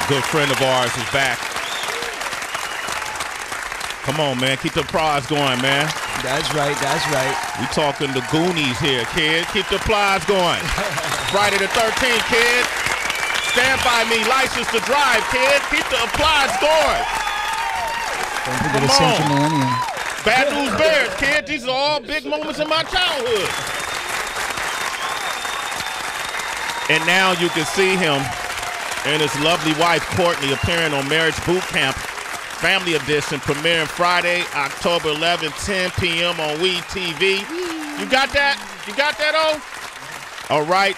Good friend of ours is back. Come on, man. Keep the applause going, man. That's right. That's right. We talking the Goonies here, kid. Keep the applause going. Friday the 13th, kid. Stand by me. License to drive, kid. Keep the applause going. Don't forget a Central Millennium. Bad News Bears, kid. These are all big moments in my childhood. And now you can see him and his lovely wife, Courtney, appearing on Marriage Bootcamp-Family Edition, premiering Friday, October 11th, 10 p.m. on WETV. You got that? You got that, O? All right.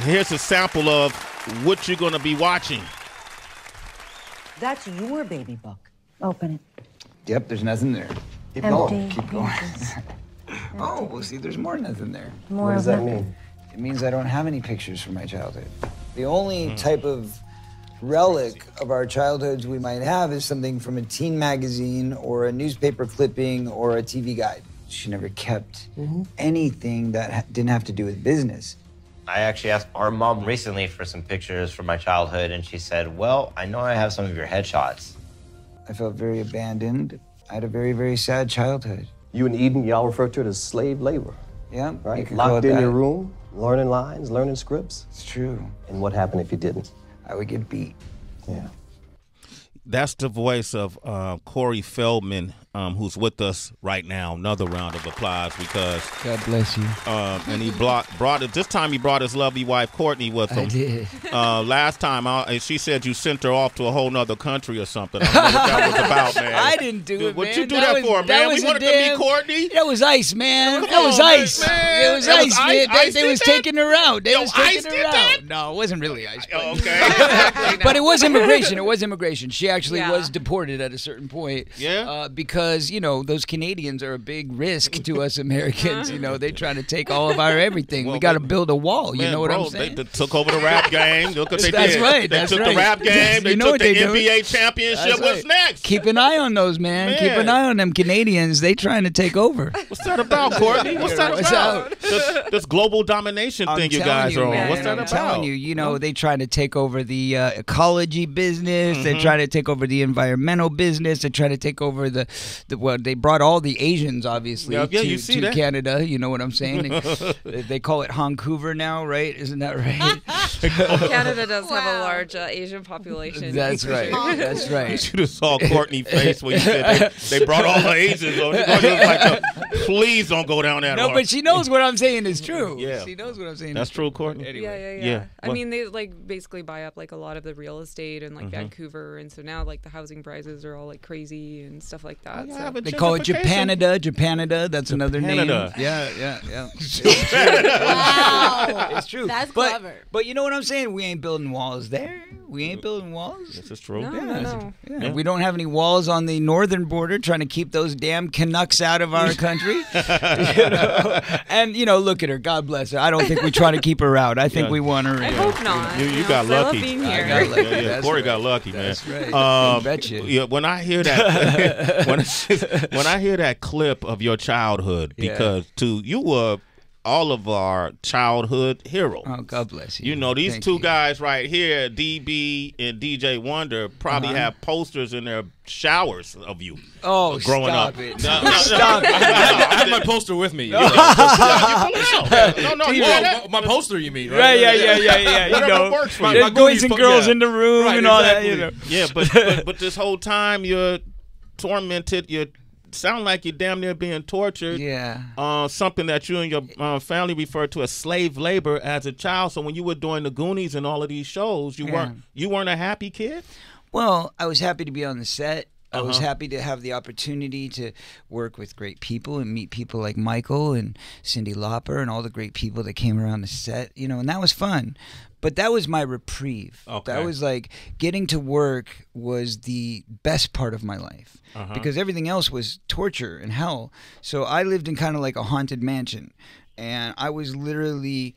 Here's a sample of what you're going to be watching. That's your baby book. Open it. Yep, there's nothing there. Keep going. Keep going. Oh, well, see, there's more nothing there. More What does that mean? It means I don't have any pictures from my childhood. The only type of relic of our childhoods we might have is something from a teen magazine or a newspaper clipping or a TV guide. She never kept anything that didn't have to do with business. I actually asked our mom recently for some pictures from my childhood, and she said, well, I know I have some of your headshots. I felt very abandoned. I had a very, very sad childhood. You and Eden, y'all refer to it as slave labor. Yeah, you Right? could call Locked it in that. your room, learning lines, learning scripts. It's true. And what happened if you didn't? I would get beat. Yeah. That's the voice of Corey Feldman, who's with us right now. Another round of applause because God bless you. and he brought it. This time he brought his lovely wife Courtney with him. I did. Last time, she said you sent her off to a whole nother country or something. I don't know what that was about, man. I didn't do it, What man. you do that for, man? We wanted to meet Courtney. That was ice, man. That was on, ice. man. It was That was ice, ice? man. Ice They did was that? taking her out. They Yo, was Ice taking did her that? out. No, it wasn't really ice. But, Okay. but it was immigration. It was immigration. She actually was deported at a certain point. Yeah. Because, you know, those Canadians are a big risk to us Americans. You know, they try to take all of our everything. We got to build a wall. You know what I'm saying? They took over the rap game. Look what they That's did. right. They That's took right. the rap game. They You know took what the they doing. NBA championship. That's What's right. next? Keep an eye on those, man. Keep an eye on them Canadians. They trying to take over. What's that about, Courtney? What's that What's about? out? This global domination thing you guys are on. Man, What's that I'm about? telling you, you know, they try to take over the ecology business. They're trying to take over the environmental business. They're trying to take over the well, they brought all the Asians, obviously, you see to that. Canada. You know what I'm saying? They call it Vancouver now, right? Isn't that right? Canada does have a large Asian population. That's right. That's You right. should have saw Courtney's face when you said they brought all the Asians on. It was like, please don't go down that No, hard. but she knows what I'm saying is true. Yeah. She knows what I'm saying. That's is true, Courtney. Anyway. Yeah. I Well- mean, they like basically buy up like a lot of the real estate in like Vancouver, and so now like the housing prices are all like crazy and stuff like that. Yeah, So. but They call it gentrification. Japanada. That's another name. Japanada. Yeah. Wow. It's true. That's but, clever. But you know what I'm saying? We ain't building walls there. We ain't building walls. This is true. No. Yeah. We don't have any walls on the northern border trying to keep those damn Canucks out of our country. You know? And, you know, look at her. God bless her. I don't think we try to keep her out. I think we want her in. I hope not. You know, got 'cause I love lucky. being I here. got lucky. Yeah. That's Corey right. got lucky, man. That's right. I bet you. Yeah, when I hear that, when I hear that clip of your childhood, because you were all of our childhood heroes. Oh, God bless you. You know, these Thank two you. guys right here, DB and DJ Wonder, probably have posters in their showers of you. Oh, growing stop up. it. Stop I have my poster with me. No, My poster, you mean? Right? Yeah. You Whatever know, works for My- you. there's my boys and Goonies girls yeah. in the room Right, and all exactly. that. You know. Yeah, but this whole time you're tormented. You sound like you're damn near being tortured. Yeah. Something that you and your family referred to as slave labor as a child. So when you were doing the Goonies and all of these shows, you weren't a happy kid. Well, I was happy to be on the set. I was happy to have the opportunity to work with great people and meet people like Michael and Cyndi Lauper and all the great people that came around the set, you know, and that was fun. But that was my reprieve. Okay. That was like getting to work was the best part of my life because everything else was torture and hell. So I lived in kind of like a haunted mansion, and I was literally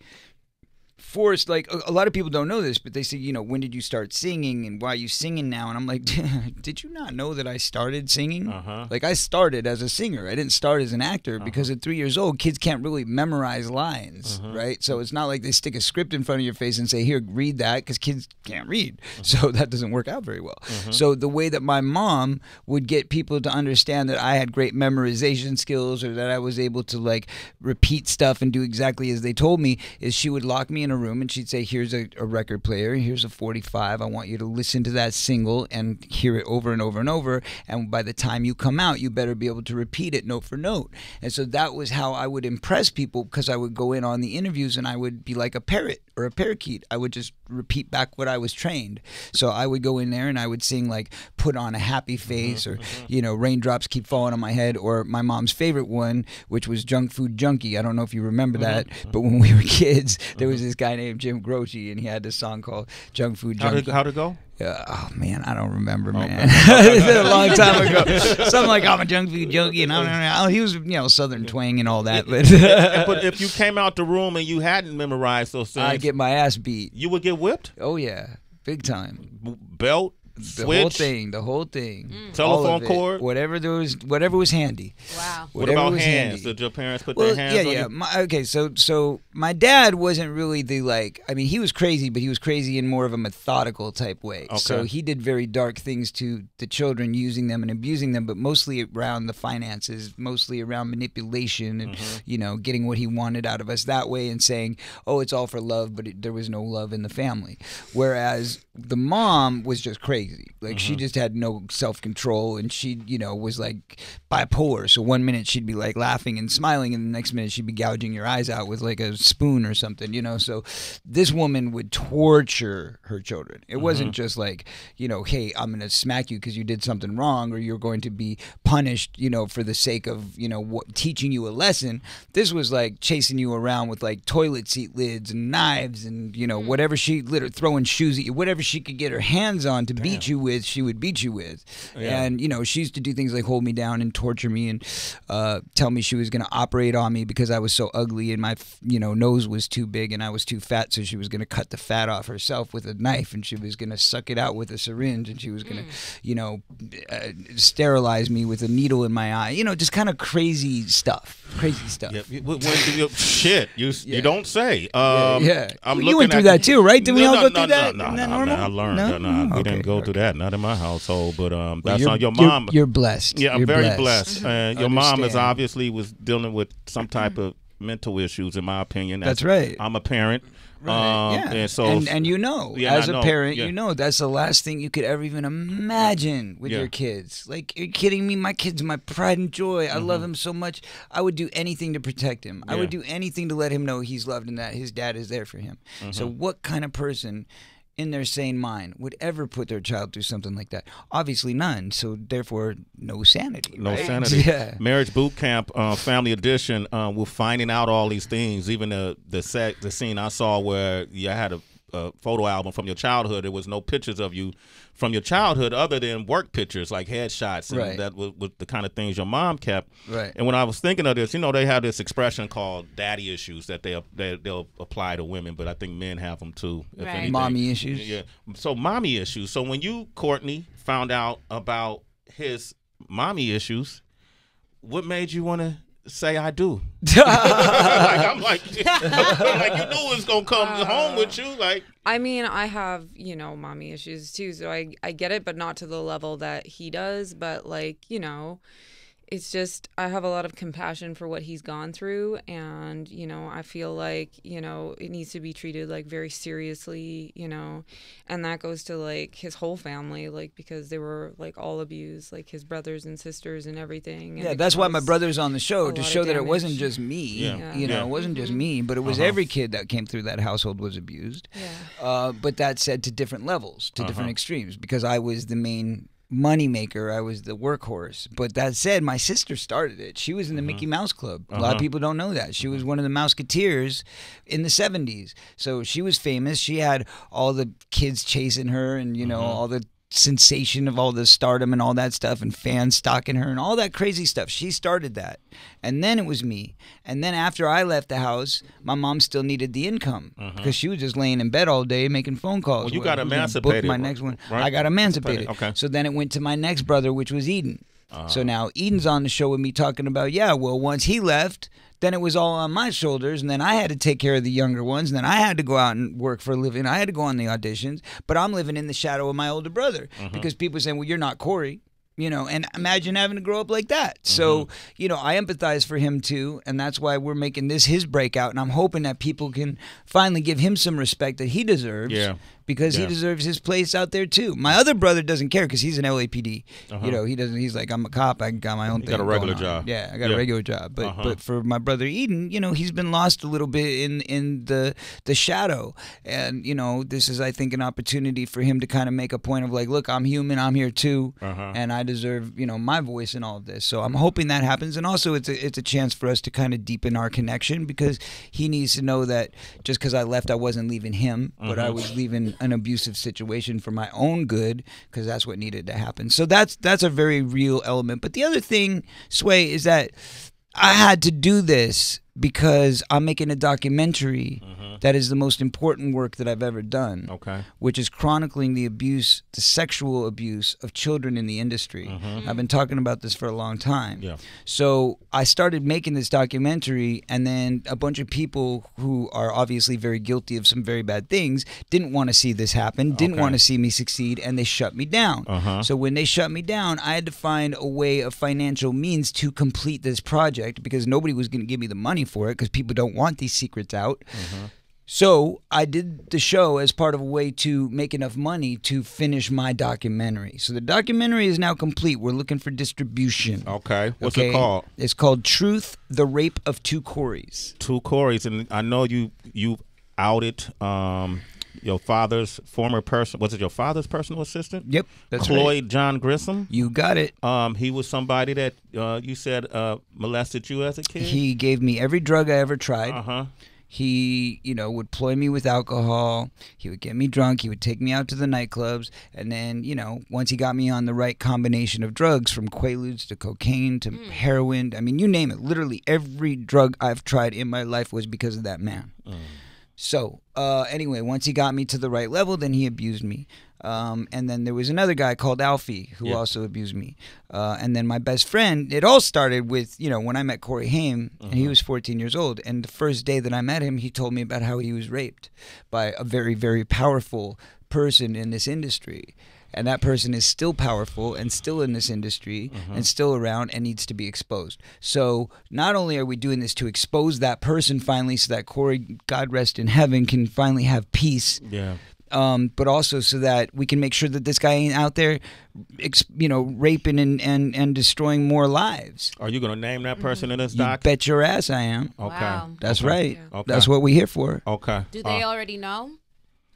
forced, like a lot of people don't know this, but they say, you know, when did you start singing and why are you singing now? And I'm like, did you not know that I started singing? Like I started as a singer. I didn't start as an actor because at 3 years old, kids can't really memorize lines, right? So it's not like they stick a script in front of your face and say, here, read that, because kids can't read. So that doesn't work out very well. So the way that my mom would get people to understand that I had great memorization skills or that I was able to like repeat stuff and do exactly as they told me is she would lock me in a room and she'd say, here's a record player, here's a 45, I want you to listen to that single and hear it over and over and over, and by the time you come out you better be able to repeat it note for note. And so that was how I would impress people, because I would go in on the interviews and I would be like a parrot or a parakeet. I would just repeat back what I was trained. So I would go in there and I would sing like Put on a Happy Face or you know, Raindrops Keep Falling on My Head, or my mom's favorite one, which was Junk Food Junkie. I don't know if you remember that, but when we were kids there was this guy named Jim Croce and he had this song called Junk Food Junkie. How'd it go? Oh man, I don't remember, man. It's been a long time ago. Something like I'm a junk food junkie, and I don't know. He was, you know, Southern twang and all that. But if you came out the room and you hadn't memorized those things, I'd get my ass beat. You would get whipped? Oh yeah, big time. Belt, switch, the whole thing. Telephone cord, whatever was handy. Wow. What about hands? Did your parents put their hands on you? Okay, so my dad wasn't really the like. I mean, he was crazy, but he was crazy in more of a methodical type way. Okay. So he did very dark things to the children, using them and abusing them, but mostly around the finances, mostly around manipulation and you know, getting what he wanted out of us that way, and saying, "Oh, it's all for love," but there was no love in the family. Whereas the mom was just crazy. Like she just had no self-control, and she, you know, was like bipolar. So one minute she'd be like laughing and smiling, and the next minute she'd be gouging your eyes out with like a spoon or something, you know. So this woman would torture her children. It wasn't just like, you know, hey, I'm going to smack you because you did something wrong, or you're going to be punished, you know, for the sake of, you know, teaching you a lesson. This was like chasing you around with like toilet seat lids and knives and, you know, whatever she throwing shoes at you, whatever she could get her hands on to beat you with, she would beat you with. And, you know, she used to do things like hold me down and torture me and tell me she was going to operate on me because I was so ugly and my, you know, nose was too big and I was too fat, so she was going to cut the fat off herself with a knife, and she was going to suck it out with a syringe, and she was going to, you know, sterilize me with a needle in my eye. You know, just kind of crazy stuff. Shit, you don't say. I'm you went through that too, right? Did we all go through that? No, I learned. We didn't go through that. Not in my household, but that's on your mom. You're blessed. Yeah, I'm very blessed. And your mom is obviously was dealing with some type of mental issues, in my opinion. That's right. I'm a parent. Right. And so, and you know, as a parent, you know that's the last thing you could ever even imagine with your kids. Like, you're kidding me? My kid's my pride and joy. I love him so much. I would do anything to protect him. I would do anything to let him know he's loved and that his dad is there for him. So what kind of person in their sane mind would ever put their child through something like that? Obviously none. So therefore, no sanity. No right? sanity. Marriage Bootcamp Family Edition. We're finding out all these things. Even the scene I saw where you had a photo album from your childhood. There was no pictures of you from your childhood other than work pictures, like headshots, and that was the kind of things your mom kept. Right. And when I was thinking of this, you know, they have this expression called daddy issues that they'll apply to women, but I think men have them too. If anything. Mommy issues. Yeah. So mommy issues. So when you, Courtney, found out about his mommy issues, what made you want to say I do? I'm like, you knew it was gonna come home with you. Like, I mean, I have, you know, mommy issues too, so I get it, but not to the level that he does. But like, you know, it's just I have a lot of compassion for what he's gone through, and you know, I feel like, you know, it needs to be treated like very seriously, you know, and that goes to like his whole family, like, because they were like all abused, like his brothers and sisters and everything. Yeah, that's why my brother's on the show, to show that it wasn't just me. You know, it wasn't just me, but it was every kid that came through that household was abused. But that said, to different levels, to different extremes, because I was the main moneymaker, I was the workhorse. But that said, my sister started it. She was in the Mickey Mouse Club. A lot of people don't know that. She was one of the Mouseketeers in the 70s. So she was famous. She had all the kids chasing her, and you know, all the sensation of all the stardom and all that stuff and fans stalking her and all that crazy stuff. She started that. And then it was me. And then after I left the house, my mom still needed the income because she was just laying in bed all day making phone calls. Well, you got emancipated. Book my next one. Right? I got emancipated. Okay. So then it went to my next brother, which was Eden. So now Eden's on the show with me talking about, once he left, then it was all on my shoulders, and then I had to take care of the younger ones, and then I had to go out and work for a living. I had to go on the auditions, but I'm living in the shadow of my older brother because people are saying, well, you're not Corey. And imagine having to grow up like that. So, I empathize for him too, and that's why we're making this his breakout, and I'm hoping that people can finally give him some respect that he deserves. Yeah. Because he deserves his place out there too. My other brother doesn't care because he's an LAPD. He doesn't. He's like, I'm a cop. I got my own thing. Got a regular job. Yeah, I got a regular job. But for my brother Eden, he's been lost a little bit in the shadow. And this is, I think, an opportunity for him to kind of make a point of like, look, I'm human. I'm here too, and I deserve my voice in all of this. So I'm hoping that happens. And also, it's a chance for us to kind of deepen our connection because he needs to know that just because I left, I wasn't leaving him, but I was leaving an abusive situation for my own good because that's what needed to happen. So that's a very real element. But the other thing, Sway, is that I had to do this because I'm making a documentary that is the most important work that I've ever done. Okay. Which is chronicling the abuse, the sexual abuse of children in the industry. I've been talking about this for a long time. Yeah. So I started making this documentary, and then a bunch of people who are obviously very guilty of some very bad things didn't want to see this happen, didn't want to see me succeed, and they shut me down. So when they shut me down, I had to find a way of financial means to complete this project because nobody was going to give me the money for it because people don't want these secrets out. So I did the show as part of a way to make enough money to finish my documentary. So the documentary is now complete. We're looking for distribution. Okay. What's it called? It's called Truth, the Rape of Two Coreys. Two Coreys. And I know you outed your father's former person. Was it your father's personal assistant? Yep. That's Cloyd right. John Grissom? You got it. He was somebody that you said molested you as a kid? He gave me every drug I ever tried. He, would ploy me with alcohol. He would get me drunk. He would take me out to the nightclubs. And then, once he got me on the right combination of drugs, from Quaaludes to cocaine to heroin, I mean, you name it. Literally every drug I've tried in my life was because of that man. So, anyway, once he got me to the right level, then he abused me. And then there was another guy called Alfie who also abused me. And then my best friend, it all started with, when I met Corey Haim, and he was 14 years old. And the first day that I met him, he told me about how he was raped by a very, very powerful person in this industry. And that person is still powerful and still in this industry and still around and needs to be exposed. So not only are we doing this to expose that person finally so that Corey, God rest in heaven, can finally have peace. Yeah. But also so that we can make sure that this guy ain't out there, raping and destroying more lives. Are you going to name that person in this doc? Bet your ass I am. Okay. Wow. That's right. Okay. That's what we're here for. Okay. Do they already know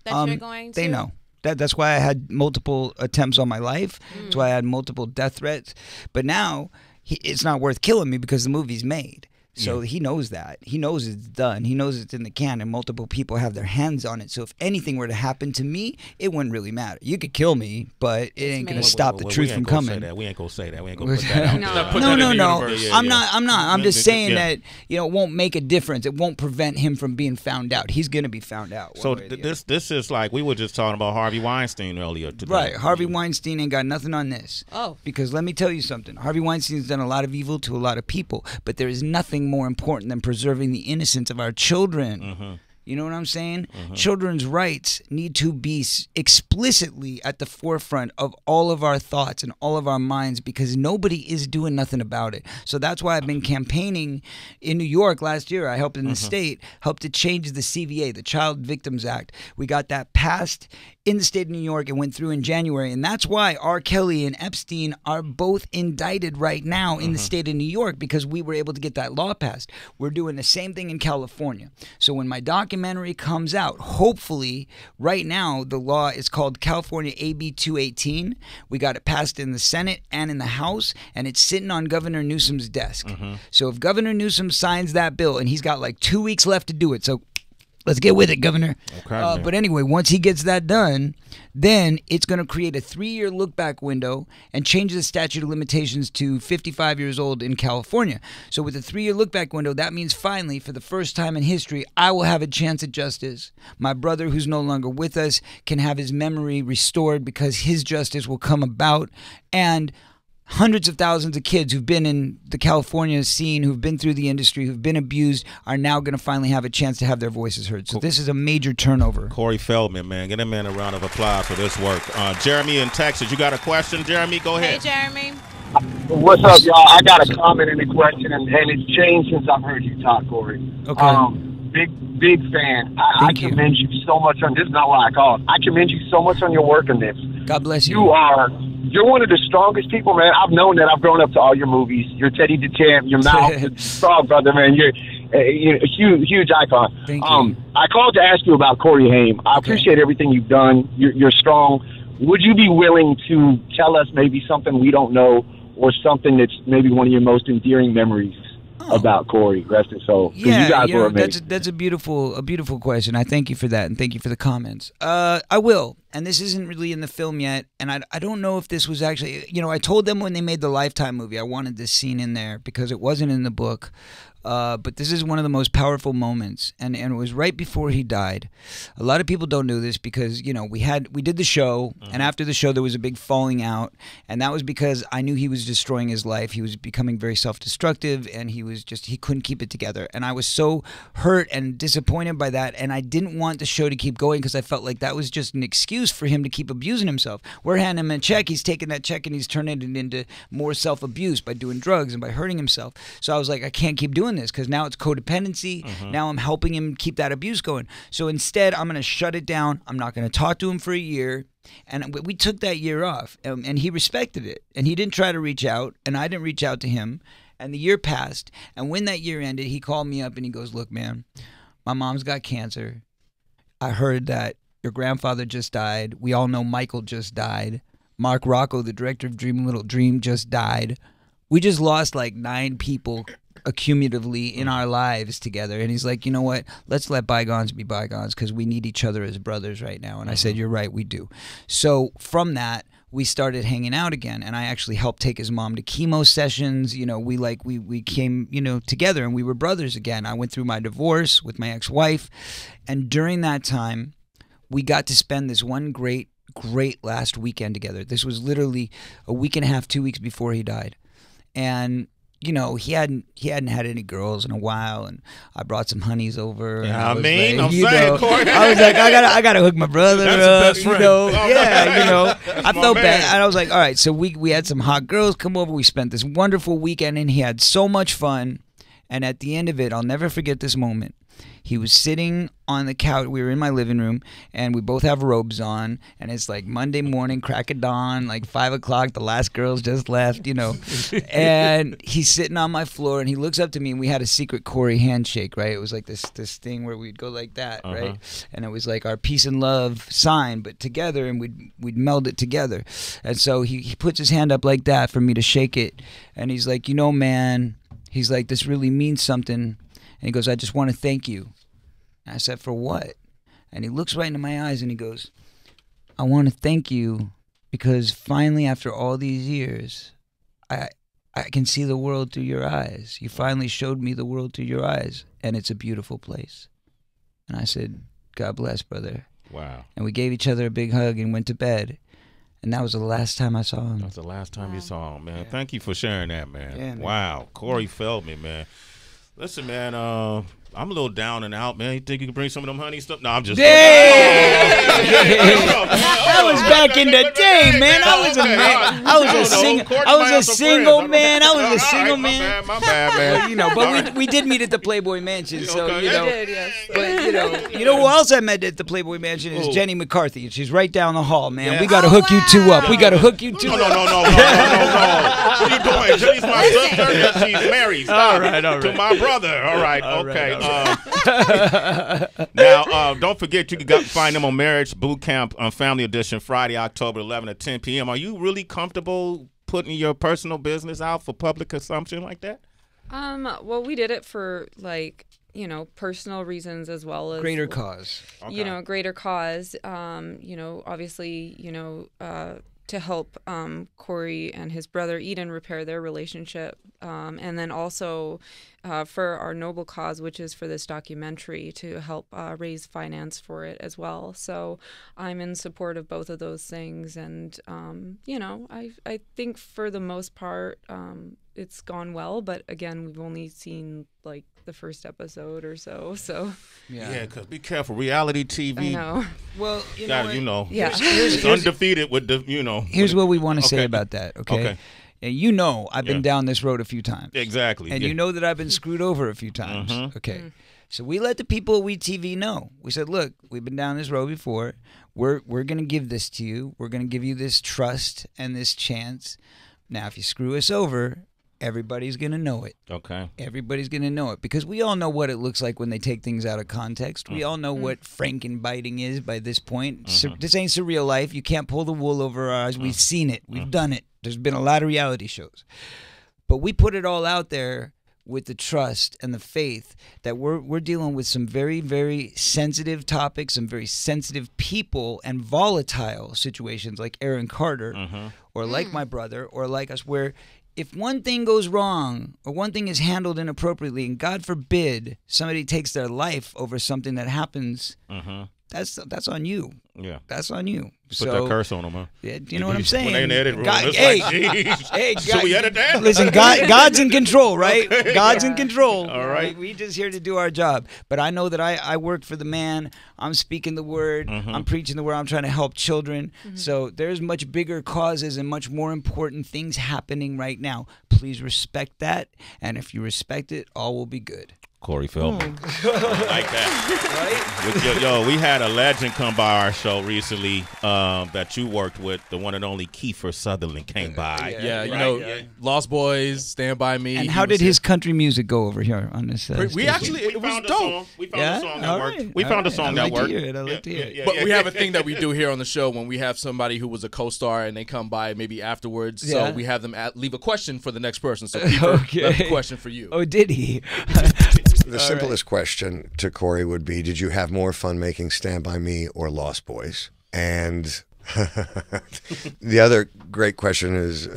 that you're going to? They know. That's why I had multiple attempts on my life. That's why I had multiple death threats. But now it's not worth killing me because the movie's made. So he knows that. He knows it's done. He knows it's in the can, and multiple people have their hands on it. So if anything were to happen to me, it wouldn't really matter. You could kill me, but it ain't going to stop the truth from coming. We ain't going to say that. We ain't going to put that out. No. I'm not. I'm just saying that it won't make a difference. It won't prevent him from being found out. He's going to be found out. So this is like, we were just talking about Harvey Weinstein earlier today. Right. Harvey Weinstein ain't got nothing on this. Oh. Because let me tell you something. Harvey Weinstein's done a lot of evil to a lot of people, but there is nothing more important than preserving the innocence of our children. You know what I'm saying? Children's rights need to be explicitly at the forefront of all of our thoughts and all of our minds because nobody is doing nothing about it. So that's why I've been campaigning in New York last year. I helped in the state, helped to change the CVA, the Child Victims Act. We got that passed in the state of New York and went through in January. And that's why R. Kelly and Epstein are both indicted right now in the state of New York because we were able to get that law passed. We're doing the same thing in California. So when my documentary comes out, hopefully, right now, the law is called California AB 218. We got it passed in the Senate and in the House, and it's sitting on Governor Newsom's desk. So if Governor Newsom signs that bill, and he's got like 2 weeks left to do it, so Let's get with it, Governor. Okay, but anyway, once he gets that done, then it's going to create a 3-year look-back window and change the statute of limitations to 55 years old in California. So with a 3-year look-back window, that means finally, for the first time in history, I will have a chance at justice. My brother, who's no longer with us, can have his memory restored because his justice will come about. And hundreds of thousands of kids who've been in the California scene, who've been through the industry, who've been abused, are now going to finally have a chance to have their voices heard. So this is a major turnover. Corey Feldman, man. Get that man a round of applause for this work. Jeremy in Texas, you got a question, Jeremy? Go ahead. Hey, Jeremy. What's up, y'all? I got a comment and a question, and it's changed since I've heard you talk, Corey. Okay. Big fan. I commend you so much on this. Is not why I called. I commend you so much on your work on this. God bless you. You're one of the strongest people, man. I've known that. I've grown up to all your movies. You're Teddy the Champ. Your mouth, strong brother, man. You're a huge icon. Thank you. I called to ask you about Corey Haim. I appreciate everything you've done. You're strong. Would you be willing to tell us maybe something we don't know, or something that's maybe one of your most endearing memories about Corey? Rest his soul. Yeah, you guys were amazing. that's a beautiful question. I thank you for that, and thank you for the comments. I will, and this isn't really in the film yet, and I don't know if this was actually, I told them when they made the Lifetime movie, I wanted this scene in there because it wasn't in the book. But this is one of the most powerful moments, and it was right before he died. A lot of people don't know this because we did the show, and after the show there was a big falling out, and that was because I knew he was destroying his life. He was becoming very self-destructive, and he couldn't keep it together, and I was so hurt and disappointed by that, and I didn't want the show to keep going because I felt like that was just an excuse for him to keep abusing himself. We're handing him a check, he's taking that check and he's turning it into more self-abuse by doing drugs and by hurting himself. So I was like, I can't keep doing this because now it's codependency. Now I'm helping him keep that abuse going. So instead, I'm going to shut it down. I'm not going to talk to him for a year. And we took that year off, and he respected it. And he didn't try to reach out, and I didn't reach out to him. And the year passed, and when that year ended, he called me up and he goes, look, man, my mom's got cancer. I heard that your grandfather just died. We all know Michael just died. Mark Rocco, the director of Dream a Little Dream, just died. We just lost like 9 people accumulatively in our lives together. And he's like, you know what? Let's let bygones be bygones because we need each other as brothers right now. And I said, you're right, we do. So from that, we started hanging out again, and I actually helped take his mom to chemo sessions. We came, together, and we were brothers again. I went through my divorce with my ex-wife, and during that time, we got to spend this one great last weekend together. This was literally a week and a half, 2 weeks before he died, and he hadn't had any girls in a while, and I brought some honeys over. Yeah, I'm saying, Corey. I was like, I gotta hook my brother up. That's the best friend. I felt bad, and I was like, all right. So we had some hot girls come over. We spent this wonderful weekend, and he had so much fun. And at the end of it, I'll never forget this moment. He was sitting on the couch. We were in my living room, and we both have robes on, and it's like Monday morning, crack of dawn, like 5 o'clock. The last girls just left, and he's sitting on my floor, and he looks up to me, and we had a secret Corey handshake, right? It was like this thing where we'd go like that, right? And it was like our peace and love sign, but together, and we'd meld it together. And so he puts his hand up like that for me to shake it, and he's like, man, he's like, this really means something. And he goes, I just want to thank you. And I said, for what? And he looks right into my eyes and he goes, I want to thank you because finally, after all these years, I can see the world through your eyes. You finally showed me the world through your eyes, and it's a beautiful place. And I said, God bless, brother. Wow. And we gave each other a big hug and went to bed. And that was the last time I saw him. That was the last time you saw him, man. Yeah. Thank you for sharing that, man. Yeah, man. Wow. Corey Feldman, man. Listen, man, I'm a little down and out, man. You think you can bring some of them honey stuff? No, I'm just. That was back in the day, man. I was a man. I was a single man. I was a single man. My bad, man. But we did meet at the Playboy Mansion, so We did, yes. But who else I met at the Playboy Mansion is Jenny McCarthy. She's right down the hall, man. We got to hook you two up. We got to hook you two up. No. What are you doing? Jenny's my sister. Yes, she's married. All right. To my brother. All right. Okay. Now, don't forget you can find them on Marriage Bootcamp Family Edition Friday, October 11 at 10 p.m. Are you really comfortable putting your personal business out for public consumption like that? Well, we did it for like you know, personal reasons as well as greater cause. You know, greater cause. You know, obviously, you know, to help Corey and his brother Eden repair their relationship, and then also for our noble cause, which is for this documentary, to help raise finance for it as well. So I'm in support of both of those things, and you know, I think for the most part it's gone well, but again, we've only seen like the first episode or so. So yeah, because be careful, reality TV. I know. Well, you know, yeah, it's undefeated with the, you know. Here's what we want to say about that, okay? And you know, I've been down this road a few times. Exactly. And you know that I've been screwed over a few times. Okay. So we let the people at WETV know. We said, look, we've been down this road before. We're going to give this to you. We're going to give you this trust and this chance. Now, if you screw us over, everybody's going to know it. Okay. Everybody's going to know it, because we all know what it looks like when they take things out of context. We all know what frankenbiting is by this point. This ain't surreal life. You can't pull the wool over our eyes. We've seen it. We've done it. There's been a lot of reality shows. But we put it all out there with the trust and the faith that we're dealing with some very, very sensitive topics, some very sensitive people, and volatile situations like Aaron Carter or like my brother or like us, where if one thing goes wrong or one thing is handled inappropriately, and God forbid somebody takes their life over something that happens, that's on you. Yeah, that's on you. Put that curse on them, huh? Yeah, you know what I'm saying? When they in the edit room, God, it's hey, like, hey, should we edit that? Listen, God's in control, right? Okay. God's in control. All right. We just here to do our job. But I know that I work for the man. I'm speaking the word. I'm preaching the word. I'm trying to help children. So there's much bigger causes and much more important things happening right now. Please respect that. And if you respect it, all will be good. Corey Feldman. Like that. Right? Yo, we had a legend come by our show recently that you worked with. The one and only Kiefer Sutherland came by. Yeah, you know, Lost Boys, Stand By Me. And how did his country music go over here on this? We actually, it was dope. We found a song that worked. We found a song that worked. I like to hear it. But we have a thing that we do here on the show when we have somebody who was a co-star and they come by maybe afterwards. Yeah. So we have them leave a question for the next person. So Kiefer left a question for you. Oh, did he? The simplest question to Corey would be, did you have more fun making Stand By Me or Lost Boys? And the other great question is,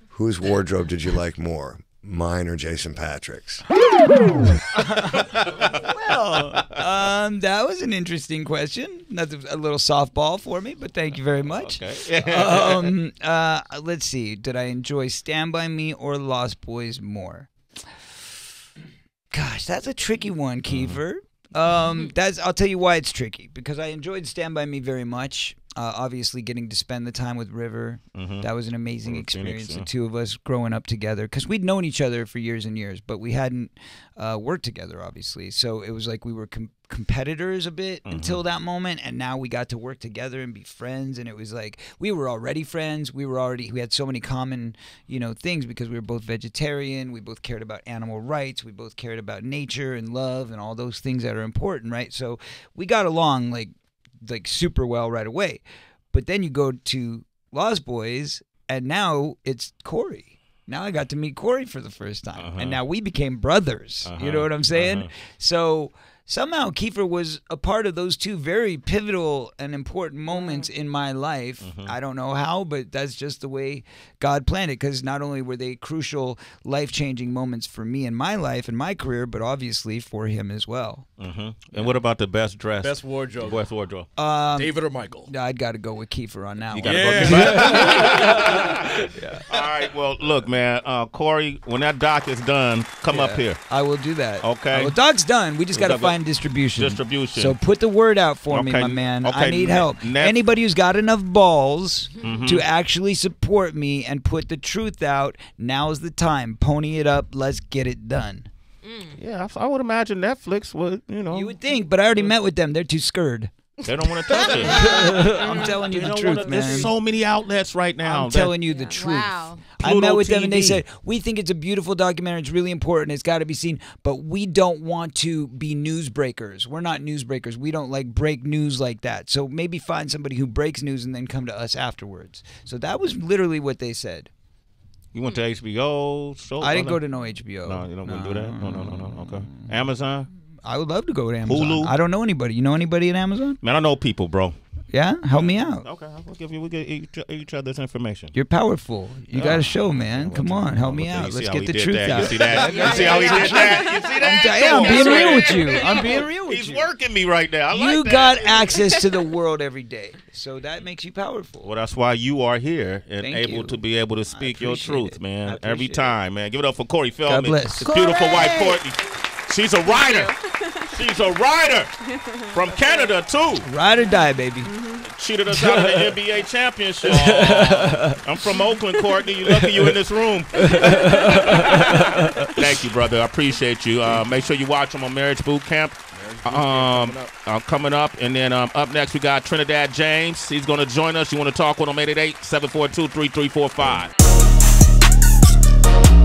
whose wardrobe did you like more, mine or Jason Patrick's? Well, that was an interesting question. That's a little softball for me, but thank you very much. Okay. Let's see. Did I enjoy Stand By Me or Lost Boys more? Gosh, that's a tricky one, Kiefer. I'll tell you why it's tricky. Because I enjoyed Stand By Me very much. Obviously, getting to spend the time with River, that was an amazing experience. Phoenix, the two of us growing up together, because we'd known each other for years and years, but we hadn't worked together, obviously. So it was like we were competitors a bit until that moment, and now we got to work together and be friends. And it was like we were already friends. We had so many common, things, because we were both vegetarian. We both cared about animal rights. We both cared about nature and love and all those things that are important, right? So we got along like super well right away. But then you go to Lost Boys, and now it's Corey. Now I got to meet Corey for the first time, and now we became brothers. You know what I'm saying? So somehow Kiefer was a part of those two very pivotal and important moments in my life. I don't know how, but that's just the way God planned it, because not only were they crucial, life-changing moments for me in my life and my career, but obviously for him as well. And what about the best dress? Best wardrobe. Best wardrobe. David or Michael? I'd got to go with Kiefer on that You one. gotta go. All right. Well, look, man. Corey, when that doc is done, come up here. I will do that. Okay. Well, doc's done. We just got to find distribution. Distribution. So put the word out for me, Okay. my man. Okay. I need help. Anybody who's got enough balls to actually support me and put the truth out, now's the time. Pony it up. Let's get it done. Yeah, I would imagine Netflix would, You would think, but I already met with them. They're too scared. They don't want to touch it. I'm telling you the truth, man. There's so many outlets right now. I'm telling you the truth. Wow. I met with them TV. and they said, we think it's a beautiful documentary. It's really important. It's got to be seen. But we don't want to be newsbreakers. We're not newsbreakers. We don't break news like that. So maybe find somebody who breaks news and then come to us afterwards. So that was literally what they said. You went to HBO? I didn't go to no HBO. No, you don't want to do that? No. Okay. Amazon? I would love to go to Amazon. Hulu? I don't know anybody. You know anybody at Amazon? Man, I know people, bro. Yeah? Help me out. Okay, we'll get each other's information. You're powerful. You got to show, man. Come on, help me out. Let's get the truth out. You see that? You see how he did that? You see that? Yeah, I'm being real with you. I'm being real with He's you. working me right now. I You like that. got access to the world every day, so that makes you powerful. Well, that's why you are here and Thank able you. to be able to speak your appreciate truth, it. man. I Every appreciate time, man. Give it up for Corey Feldman. God bless. His beautiful wife, Courtney. She's a writer. She's a writer from Canada too. Ride or die, baby. Cheated us out of the NBA championship. I'm from Oakland, Courtney. You lucky you in this room. Thank you, brother. I appreciate you. Make sure you watch him on Marriage Bootcamp. Coming up. And then up next, we got Trinidad James. He's going to join us. You want to talk with him, 888-742-3345.